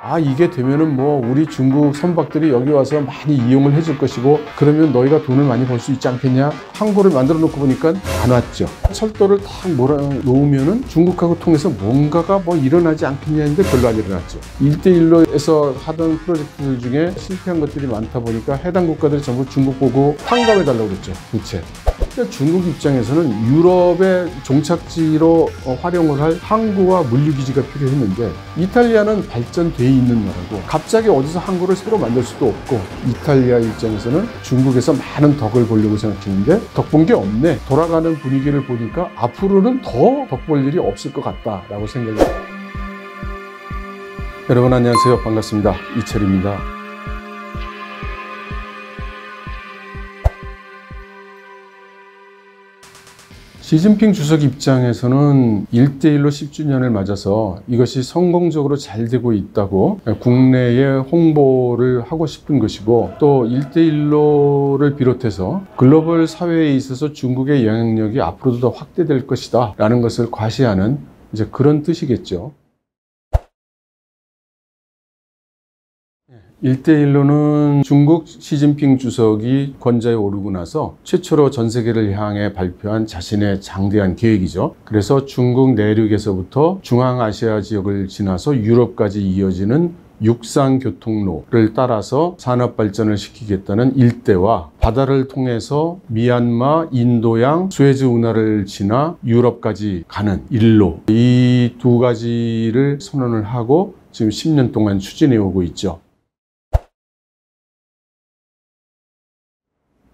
아, 이게 되면은 뭐 우리 중국 선박들이 여기 와서 많이 이용을 해줄 것이고 그러면 너희가 돈을 많이 벌 수 있지 않겠냐? 항구를 만들어 놓고 보니까 안 왔죠. 철도를 탁 몰아 놓으면은 중국하고 통해서 뭔가가 뭐 일어나지 않겠냐 했는데 별로 안 일어났죠. 1대1로에서 하던 프로젝트들 중에 실패한 것들이 많다 보니까 해당 국가들이 전부 중국 보고 탕감해 달라고 그랬죠. 부채. 그러니까 중국 입장에서는 유럽의 종착지로 활용을 할 항구와 물류기지가 필요했는데 이탈리아는 발전돼 있는 나라고 갑자기 어디서 항구를 새로 만들 수도 없고 이탈리아 입장에서는 중국에서 많은 덕을 보려고 생각했는데 덕 본 게 없네. 돌아가는 분위기를 보니까 앞으로는 더 덕 볼 일이 없을 것 같다라고 생각해요. 여러분 안녕하세요. 반갑습니다. 이철입니다. 시진핑 주석 입장에서는 1대1로 10주년을 맞아서 이것이 성공적으로 잘 되고 있다고 국내에 홍보를 하고 싶은 것이고 또 1대1로를 비롯해서 글로벌 사회에 있어서 중국의 영향력이 앞으로도 더 확대될 것이다 라는 것을 과시하는 이제 그런 뜻이겠죠. 1대1로는 중국 시진핑 주석이 권좌에 오르고 나서 최초로 전 세계를 향해 발표한 자신의 장대한 계획이죠. 그래서 중국 내륙에서부터 중앙아시아 지역을 지나서 유럽까지 이어지는 육상교통로를 따라서 산업 발전을 시키겠다는 일대와 바다를 통해서 미얀마, 인도양, 수에즈 운하를 지나 유럽까지 가는 일로 이 두 가지를 선언을 하고 지금 10년 동안 추진해 오고 있죠.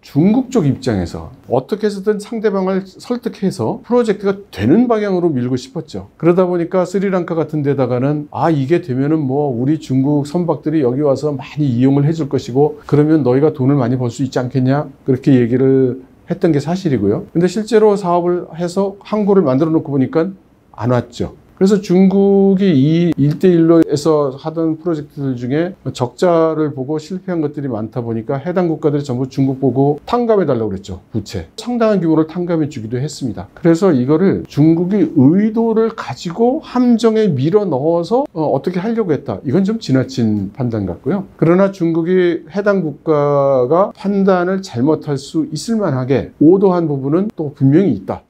중국 쪽 입장에서 어떻게 해서든 상대방을 설득해서 프로젝트가 되는 방향으로 밀고 싶었죠. 그러다 보니까 스리랑카 같은 데다가는 아, 이게 되면은 뭐 우리 중국 선박들이 여기 와서 많이 이용을 해줄 것이고 그러면 너희가 돈을 많이 벌 수 있지 않겠냐? 그렇게 얘기를 했던 게 사실이고요. 근데 실제로 사업을 해서 항구를 만들어 놓고 보니까 안 왔죠. 그래서 중국이 이 1대1로에서 하던 프로젝트들 중에 적자를 보고 실패한 것들이 많다 보니까 해당 국가들이 전부 중국 보고 탕감해 달라고 그랬죠. 부채. 상당한 규모를 탕감해 주기도 했습니다. 그래서 이거를 중국이 의도를 가지고 함정에 밀어 넣어서 어떻게 하려고 했다. 이건 좀 지나친 판단 같고요. 그러나 중국이 해당 국가가 판단을 잘못할 수 있을 만하게 오도한 부분은 또 분명히 있다.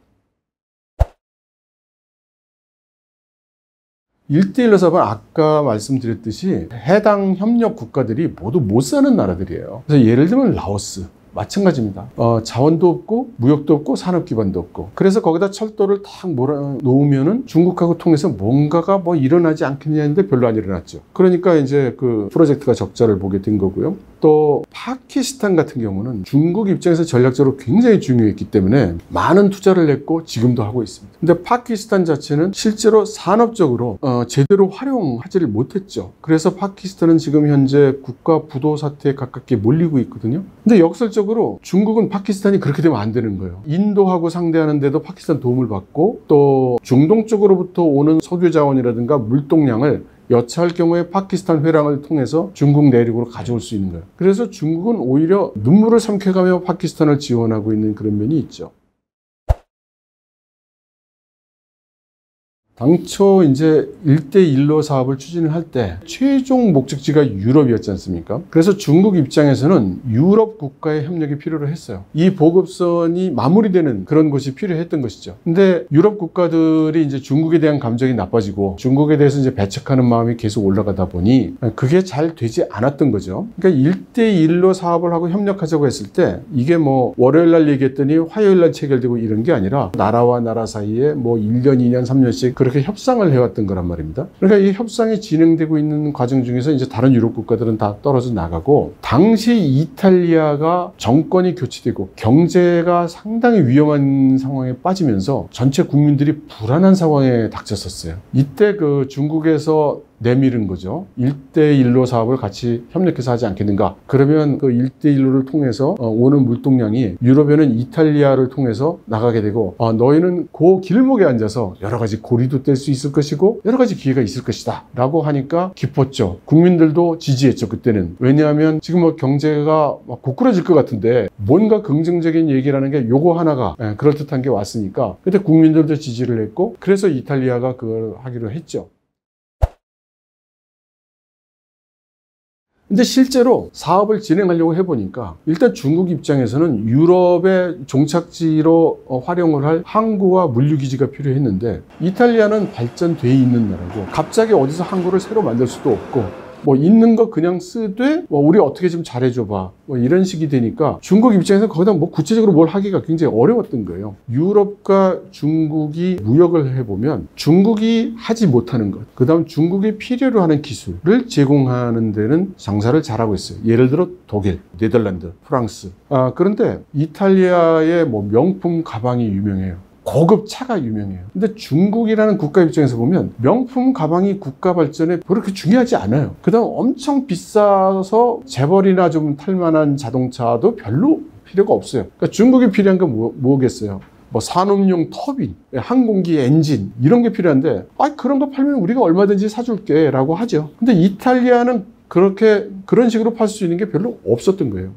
1대1로 사업은 아까 말씀드렸듯이 해당 협력 국가들이 모두 못 사는 나라들이에요. 그래서 예를 들면 라오스. 마찬가지입니다. 자원도 없고 무역도 없고 산업 기반도 없고 그래서 거기다 철도를 탁 몰아 놓으면은 중국하고 통해서 뭔가가 뭐 일어나지 않겠냐 했는데 별로 안 일어났죠. 그러니까 이제 그 프로젝트가 적자를 보게 된 거고요. 또 파키스탄 같은 경우는 중국 입장에서 전략적으로 굉장히 중요했기 때문에 많은 투자를 했고 지금도 하고 있습니다. 근데 파키스탄 자체는 실제로 산업적으로 제대로 활용하지를 못했죠. 그래서 파키스탄은 지금 현재 국가 부도 사태에 가깝게 몰리고 있거든요. 근데 역설적으로 중국은 파키스탄이 그렇게 되면 안 되는 거예요. 인도하고 상대하는데도 파키스탄 도움을 받고 또 중동 쪽으로부터 오는 석유 자원이라든가 물동량을 여차할 경우에 파키스탄 회랑을 통해서 중국 내륙으로 가져올 수 있는 거예요. 그래서 중국은 오히려 눈물을 삼켜가며 파키스탄을 지원하고 있는 그런 면이 있죠. 당초 이제 1대1로 사업을 추진을 할 때 최종 목적지가 유럽이었지 않습니까? 그래서 중국 입장에서는 유럽 국가의 협력이 필요로 했어요. 이 보급선이 마무리되는 그런 곳이 필요했던 것이죠. 근데 유럽 국가들이 이제 중국에 대한 감정이 나빠지고 중국에 대해서 이제 배척하는 마음이 계속 올라가다 보니 그게 잘 되지 않았던 거죠. 그러니까 1대1로 사업을 하고 협력하자고 했을 때 이게 뭐 월요일 날 얘기했더니 화요일 날 체결되고 이런 게 아니라 나라와 나라 사이에 뭐 1년, 2년, 3년씩 그렇게 협상을 해왔던 거란 말입니다. 그러니까 이 협상이 진행되고 있는 과정 중에서 이제 다른 유럽 국가들은 다 떨어져 나가고 당시 이탈리아가 정권이 교체되고 경제가 상당히 위험한 상황에 빠지면서 전체 국민들이 불안한 상황에 닥쳤었어요. 이때 그 중국에서 내밀은 거죠. 1대1로 사업을 같이 협력해서 하지 않겠는가. 그러면 그 1대1로를 통해서 오는 물동량이 유럽에는 이탈리아를 통해서 나가게 되고 너희는 그 길목에 앉아서 여러 가지 고리도 뗄 수 있을 것이고 여러 가지 기회가 있을 것이다 라고 하니까 기뻤죠. 국민들도 지지했죠. 그때는. 왜냐하면 지금 뭐 경제가 막 고꾸라질 것 같은데 뭔가 긍정적인 얘기라는 게 요거 하나가 그럴듯한 게 왔으니까 그때 국민들도 지지를 했고 그래서 이탈리아가 그걸 하기로 했죠. 근데 실제로 사업을 진행하려고 해보니까 일단 중국 입장에서는 유럽의 종착지로 활용을 할 항구와 물류기지가 필요했는데 이탈리아는 발전돼 있는 나라고 갑자기 어디서 항구를 새로 만들 수도 없고 뭐 있는 거 그냥 쓰되 뭐 우리 어떻게 좀 잘해줘봐 뭐 이런 식이 되니까 중국 입장에서 거기다 뭐 구체적으로 뭘 하기가 굉장히 어려웠던 거예요. 유럽과 중국이 무역을 해보면 중국이 하지 못하는 것, 그 다음 중국이 필요로 하는 기술을 제공하는 데는 장사를 잘하고 있어요. 예를 들어 독일, 네덜란드, 프랑스. 그런데 이탈리아의 뭐 명품 가방이 유명해요. 고급 차가 유명해요. 근데 중국이라는 국가 입장에서 보면 명품 가방이 국가 발전에 그렇게 중요하지 않아요. 그 다음 엄청 비싸서 재벌이나 좀 탈만한 자동차도 별로 필요가 없어요. 그러니까 중국이 필요한 건 뭐겠어요? 뭐 산업용 터빈, 항공기 엔진 이런 게 필요한데 그런 거 팔면 우리가 얼마든지 사줄게 라고 하죠. 근데 이탈리아는 그런 식으로 팔 수 있는 게 별로 없었던 거예요.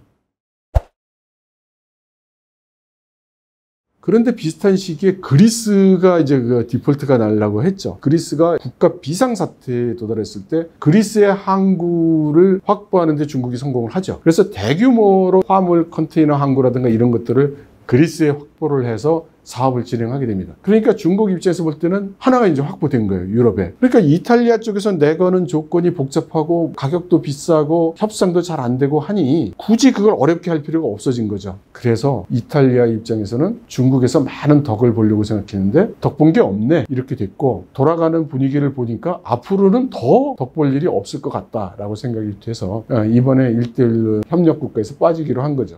그런데 비슷한 시기에 그리스가 이제 그 디폴트가 나려고 했죠. 그리스가 국가 비상사태에 도달했을 때 그리스의 항구를 확보하는 데 중국이 성공을 하죠. 그래서 대규모로 화물 컨테이너 항구라든가 이런 것들을 그리스에 확보를 해서 사업을 진행하게 됩니다. 그러니까 중국 입장에서 볼 때는 하나가 이제 확보된 거예요, 유럽에. 그러니까 이탈리아 쪽에서 내거는 조건이 복잡하고 가격도 비싸고 협상도 잘 안 되고 하니 굳이 그걸 어렵게 할 필요가 없어진 거죠. 그래서 이탈리아 입장에서는 중국에서 많은 덕을 보려고 생각했는데 덕 본 게 없네 이렇게 됐고 돌아가는 분위기를 보니까 앞으로는 더 덕 볼 일이 없을 것 같다라고 생각이 돼서 이번에 1대1 협력국가에서 빠지기로 한 거죠.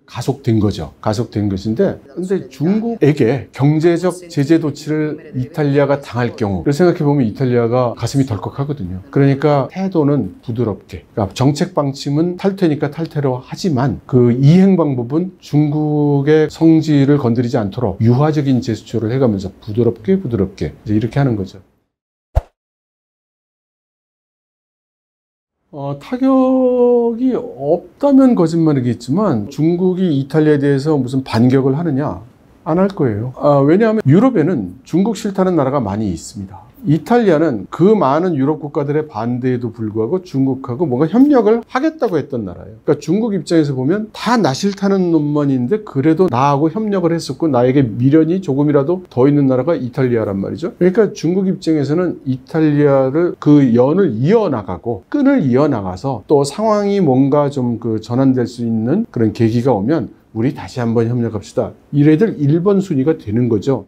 가속된 거죠. 가속된 것인데 근데 중국에게 경제적 제재 조치를 이탈리아가 당할 경우 생각해 보면 이탈리아가 가슴이 덜컥하거든요. 그러니까 태도는 부드럽게, 그러니까 정책 방침은 탈퇴니까 탈퇴로 하지만 그 이행 방법은 중국의 성질을 건드리지 않도록 유화적인 제스처를 해가면서 부드럽게 이제 이렇게 하는 거죠. 타격이 없다면 거짓말이겠지만 중국이 이탈리아에 대해서 무슨 반격을 하느냐? 안 할 거예요. 왜냐하면 유럽에는 중국 싫다는 나라가 많이 있습니다. 이탈리아는 그 많은 유럽 국가들의 반대에도 불구하고 중국하고 뭔가 협력을 하겠다고 했던 나라예요. 그러니까 중국 입장에서 보면 다 나 싫다는 놈만 있는데 그래도 나하고 협력을 했었고 나에게 미련이 조금이라도 더 있는 나라가 이탈리아란 말이죠. 그러니까 중국 입장에서는 이탈리아를 그 연을 이어나가고 끈을 이어나가서 또 상황이 뭔가 좀 전환될 수 있는 그런 계기가 오면 우리 다시 한번 협력합시다. 이래들 1번 순위가 되는 거죠.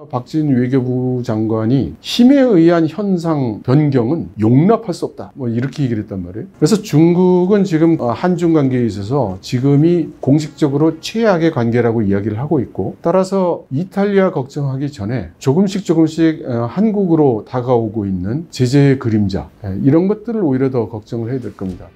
박진 외교부 장관이 힘에 의한 현상 변경은 용납할 수 없다. 뭐 이렇게 얘기를 했단 말이에요. 그래서 중국은 지금 한중 관계에 있어서 지금이 공식적으로 최악의 관계라고 이야기를 하고 있고 따라서 이탈리아 걱정하기 전에 조금씩 한국으로 다가오고 있는 제재의 그림자 이런 것들을 오히려 더 걱정을 해야 될 겁니다.